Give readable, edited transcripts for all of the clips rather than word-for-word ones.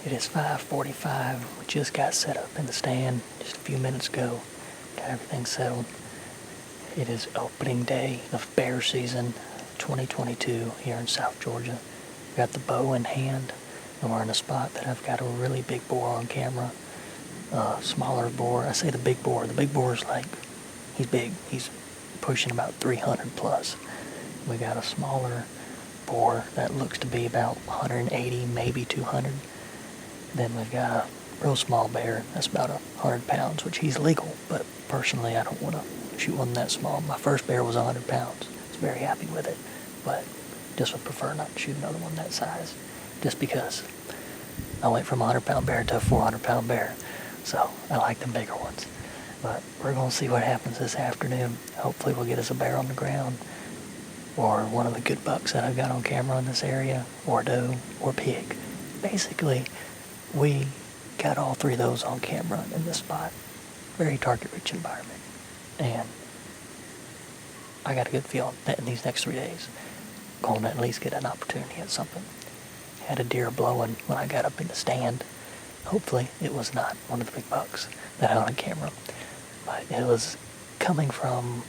It is 5:45. We just got set up in the stand just a few minutes ago. Got everything settled. It is opening day of bear season 2022 here in South Georgia. We got the bow in hand, and we're in a spot that I've got a really big boar on camera. Smaller boar. I say the big boar. The big boar is like, he's big. He's pushing about 300 plus. We got a smaller boar that looks to be about 180, maybe 200. Then we've got a real small bear that's about 100 pounds, which he's legal, but personally I don't want to shoot one that small. My first bear was 100 pounds. I was very happy with it, but just would prefer not to shoot another one that size, just because I went from a 100-pound bear to a 400-pound bear, so I like them bigger ones. But we're going to see what happens this afternoon. Hopefully we'll get us a bear on the ground, or one of the good bucks that I've got on camera in this area, or doe, or pig. Basically, we got all three of those on camera in this spot. Very target-rich environment. And I got a good feeling that in these next 3 days, I'm going to at least get an opportunity at something. Had a deer blowing when I got up in the stand. Hopefully it was not one of the big bucks that I had on camera, but it was coming from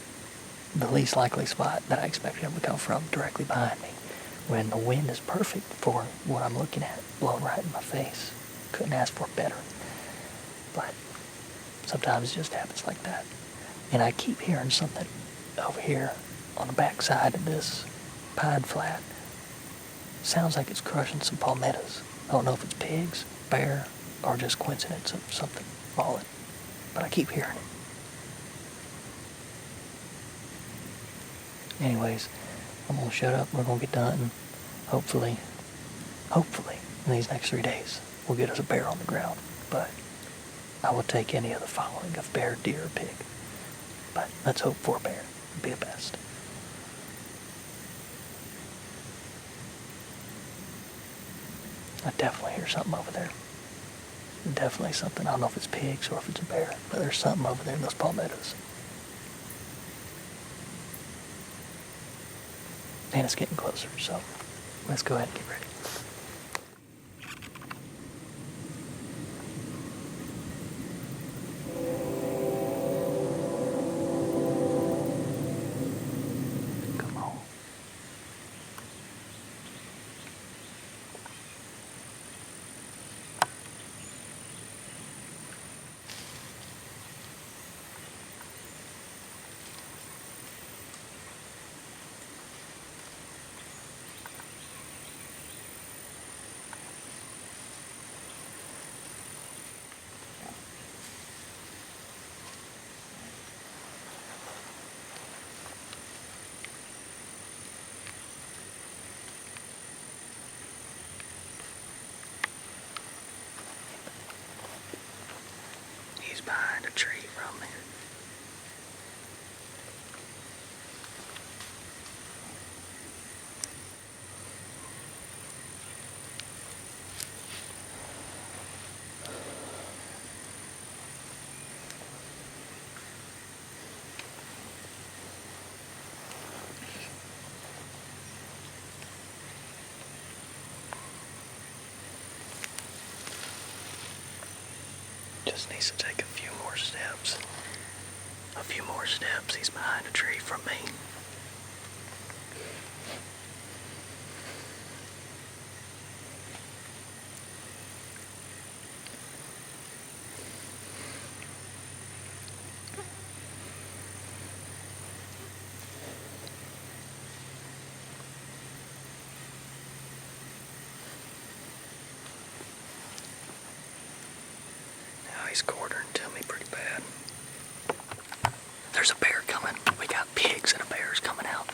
the least likely spot that I expected him to come from, directly behind me, when the wind is perfect for what I'm looking at, blowing right in my face. Couldn't ask for better. But sometimes it just happens like that. And I keep hearing something over here on the back side of this pine flat. Sounds like it's crushing some palmettos. I don't know if it's pigs, bear, or just coincidence of something falling. But I keep hearing it. Anyways, I'm going to shut up. We're going to get done. And hopefully, in these next 3 days, we'll get us a bear on the ground. But I will take any of the following of bear, deer, or pig. But let's hope for a bear. It'd be the best. I definitely hear something over there. Definitely something. I don't know if it's pigs or if it's a bear, but there's something over there in those palmettos. And it's getting closer, so let's go ahead and get ready. Come on. He's behind a tree from me. Just needs to take a few more steps. A few more steps. He's behind a tree from me. He's quartering to me pretty bad. There's a bear coming. We got pigs and a bear's coming out.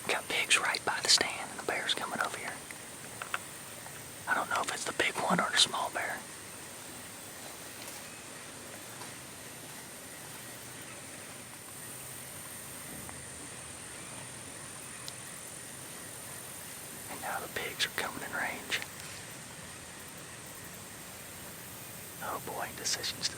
Got pigs right by the stand and the bear's coming over here. I don't know if it's the big one or the small bear. And now the pigs are coming in range. Oh boy, decisions.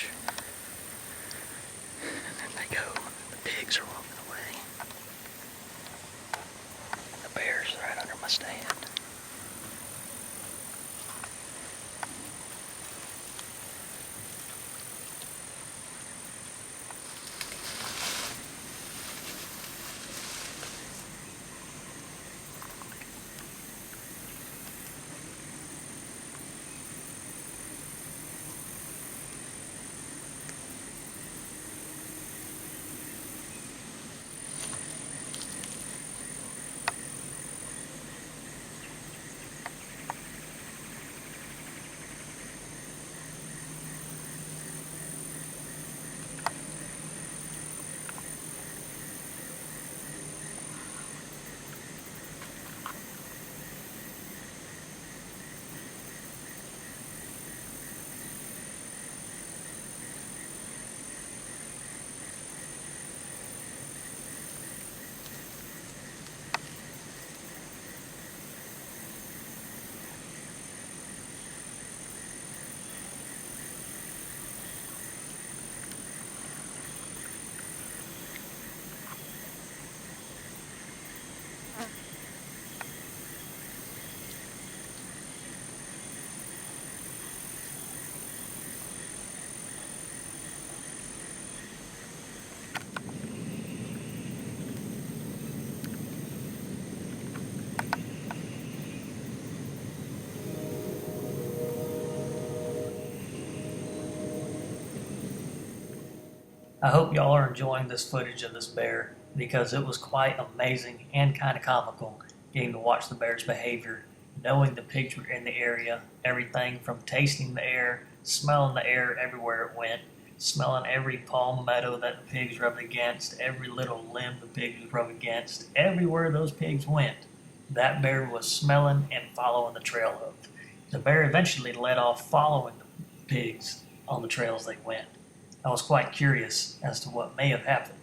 watch. And then they go. The pigs are walking away. The bear's right under my stand. I hope y'all are enjoying this footage of this bear because it was quite amazing and kind of comical getting to watch the bear's behavior, knowing the pigs were in the area, everything from tasting the air, smelling the air everywhere it went, smelling every palmetto that the pigs rubbed against, every little limb the pigs was rubbed against, everywhere those pigs went, that bear was smelling and following the trail of. The bear eventually led off following the pigs on the trails they went. I was quite curious as to what may have happened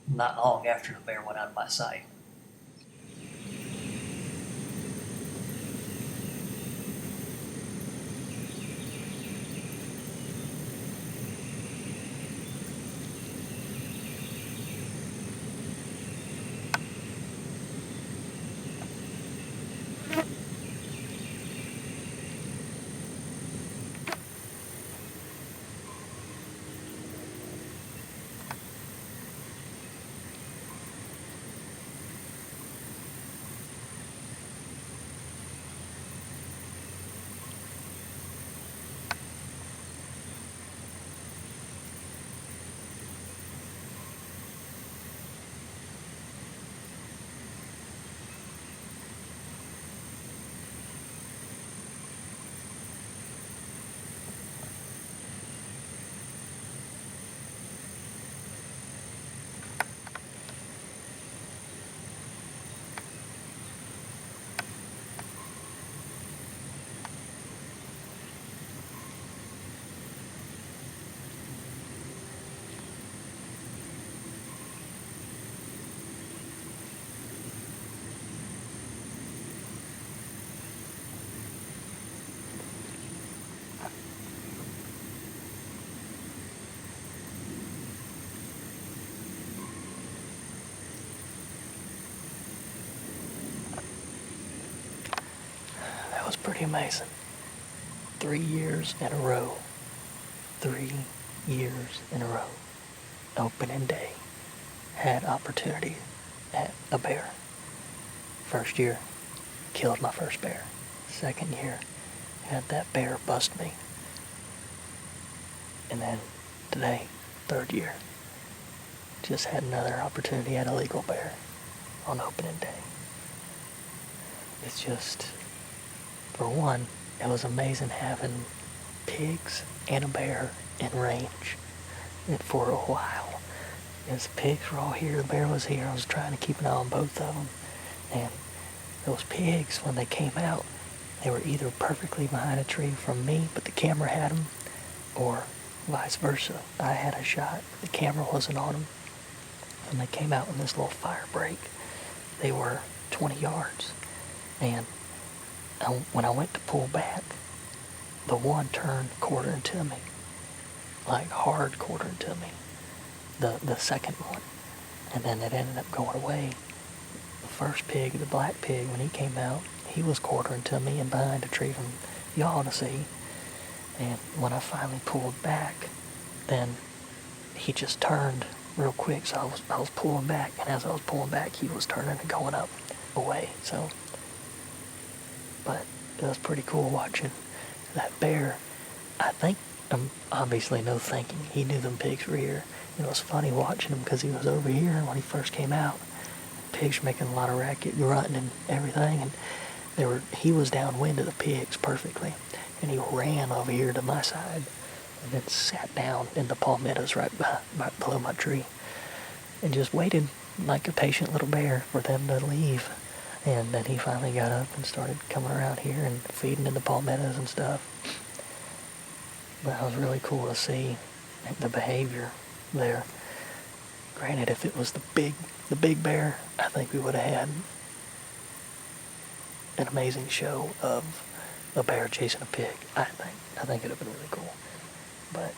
not long after the bear went out of my sight. That was pretty amazing. 3 years in a row. 3 years in a row. Opening day. Had opportunity at a bear. First year, killed my first bear. Second year, had that bear bust me. And then today, third year, just had another opportunity at a legal bear on opening day. It's just, for one, it was amazing having pigs and a bear in range for a while. As the pigs were all here, the bear was here. I was trying to keep an eye on both of them. And those pigs, when they came out, they were either perfectly behind a tree from me, but the camera had them, or vice versa. I had a shot, the camera wasn't on them. And they came out in this little fire break. They were 20 yards. And when I went to pull back, the one turned quarter to me. like hard quartered to me, the second one, and then it ended up going away. The first pig, the black pig, when he came out, he was quartering to me and behind a tree from y'all to see. And when I finally pulled back, then he just turned real quick. So I was pulling back, and as I was pulling back, he was turning and going up away. So, but it was pretty cool watching that bear. I think, obviously no thinking, he knew them pigs were here. It was funny watching him because he was over here when he first came out. Pigs were making a lot of racket, grunting and everything, and he was downwind of the pigs perfectly, and he ran over here to my side and then sat down in the palmettos right below my tree and just waited like a patient little bear for them to leave. And then he finally got up and started coming around here and feeding in the palmettos and stuff. But it was really cool to see the behavior there. Granted, if it was the big bear, I think we would have had an amazing show of a bear chasing a pig. I think it'd have been really cool. But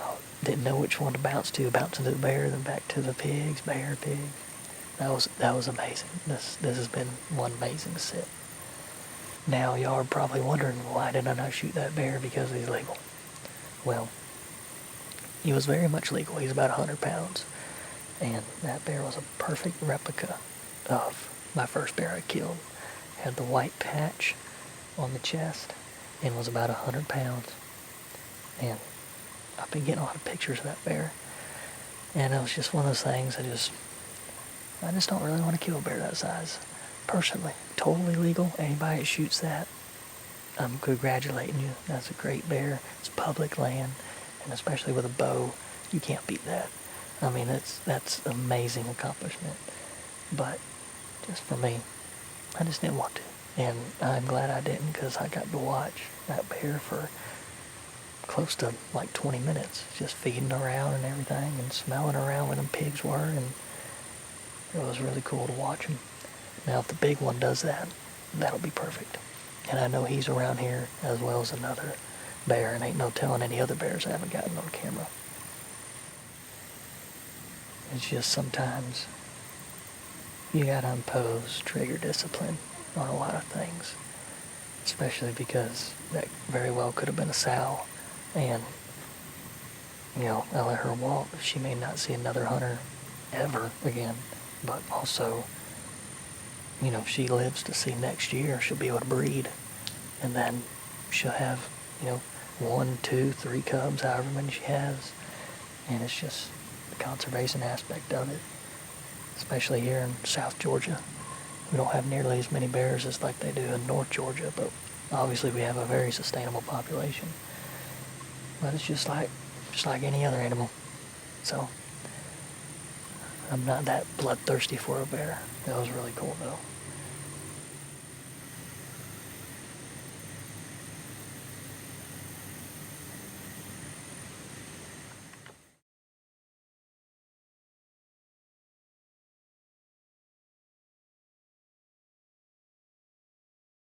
I didn't know which one to bounce to. Bouncing to the bear, then back to the pigs. Bear, pig. That was amazing. This has been one amazing sit. Now y'all are probably wondering, why did I not shoot that bear? Because he's legal. Well, he was very much legal. He's about 100 pounds. And that bear was a perfect replica of my first bear I killed. Had the white patch on the chest and was about 100 pounds. And I've been getting a lot of pictures of that bear. And it was just one of those things, I just don't really want to kill a bear that size. Personally, totally legal. Anybody that shoots that, I'm congratulating you. That's a great bear. It's public land, and especially with a bow, you can't beat that. I mean, that's an amazing accomplishment. But just for me, I just didn't want to. And I'm glad I didn't, because I got to watch that bear for close to like 20 minutes, just feeding around and everything and smelling around where them pigs were, and it was really cool to watch him. Now, if the big one does that, that'll be perfect. And I know he's around here as well as another bear, and ain't no telling any other bears I haven't gotten on camera. It's just sometimes you gotta impose trigger discipline on a lot of things, especially because that very well could have been a sow, and I let her walk. She may not see another hunter ever again, but also, if she lives to see next year, she'll be able to breed, and then she'll have 1, 2, 3 cubs, however many she has. And it's just the conservation aspect of it, especially here in South Georgia. We don't have nearly as many bears as like they do in North Georgia, but obviously we have a very sustainable population. But it's just like any other animal. So I'm not that bloodthirsty for a bear. That was really cool though.